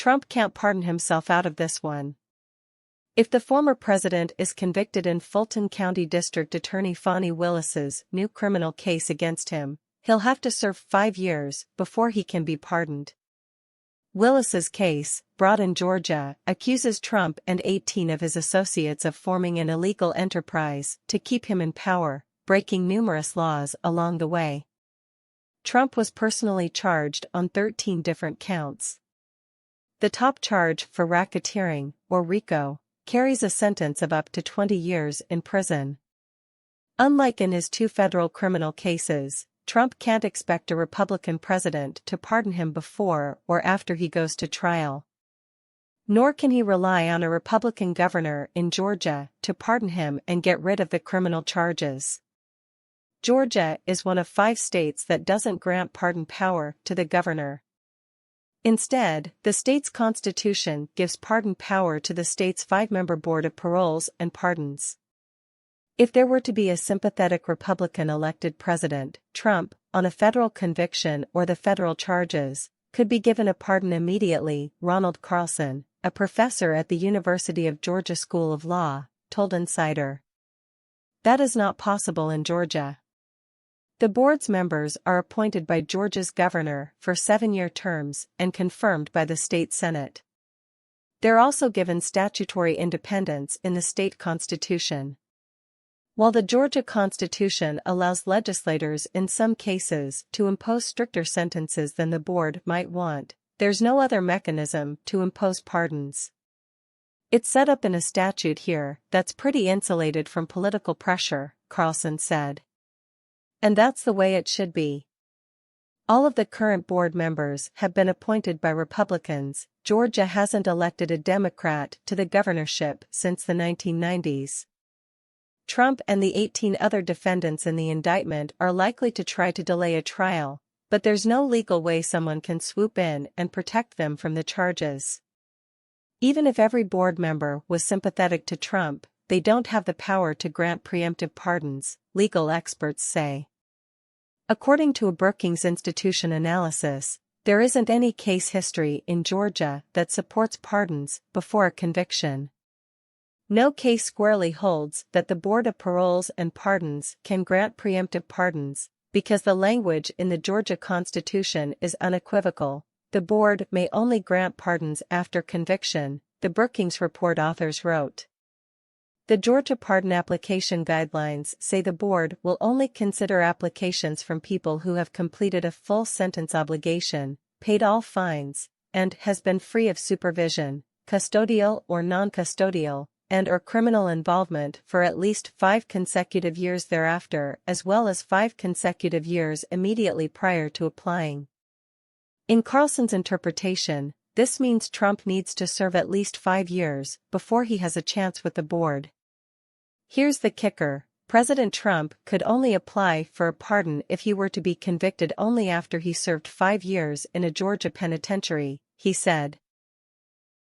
Trump can't pardon himself out of this one. If the former president is convicted in Fulton County District Attorney Fani Willis's new criminal case against him, he'll have to serve 5 years before he can be pardoned. Willis's case, brought in Georgia, accuses Trump and 18 of his associates of forming an illegal enterprise to keep him in power, breaking numerous laws along the way. Trump was personally charged on 13 different counts. The top charge for racketeering, or RICO, carries a sentence of up to 20 years in prison. Unlike in his 2 federal criminal cases, Trump can't expect a Republican president to pardon him before or after he goes to trial. Nor can he rely on a Republican governor in Georgia to pardon him and get rid of the criminal charges. Georgia is one of 5 states that doesn't grant pardon power to the governor. Instead, the state's constitution gives pardon power to the state's 5-member Board of Paroles and Pardons. If there were to be a sympathetic Republican elected president, Trump, on a federal conviction or the federal charges, could be given a pardon immediately, Ronald Carlson, a professor at the University of Georgia School of Law, told Insider. That is not possible in Georgia. The board's members are appointed by Georgia's governor for 7-year terms and confirmed by the state Senate. They're also given statutory independence in the state constitution. While the Georgia Constitution allows legislators in some cases to impose stricter sentences than the board might want, there's no other mechanism to impose pardons. It's set up in a statute here that's pretty insulated from political pressure, Carlson said. And that's the way it should be. All of the current board members have been appointed by Republicans. Georgia hasn't elected a Democrat to the governorship since the 1990s. Trump and the 18 other defendants in the indictment are likely to try to delay a trial, but there's no legal way someone can swoop in and protect them from the charges. Even if every board member was sympathetic to Trump, they don't have the power to grant preemptive pardons, legal experts say. According to a Brookings Institution analysis, there isn't any case history in Georgia that supports pardons before a conviction. No case squarely holds that the Board of Paroles and Pardons can grant preemptive pardons, because the language in the Georgia Constitution is unequivocal. The board may only grant pardons after conviction, the Brookings report authors wrote. The Georgia Pardon Application Guidelines say the board will only consider applications from people who have completed a full sentence obligation, paid all fines, and has been free of supervision, custodial or non-custodial, and/or criminal involvement for at least 5 consecutive years thereafter, as well as 5 consecutive years immediately prior to applying. In Carlson's interpretation, this means Trump needs to serve at least 5 years before he has a chance with the board. Here's the kicker: President Trump could only apply for a pardon if he were to be convicted only after he served 5 years in a Georgia penitentiary, he said.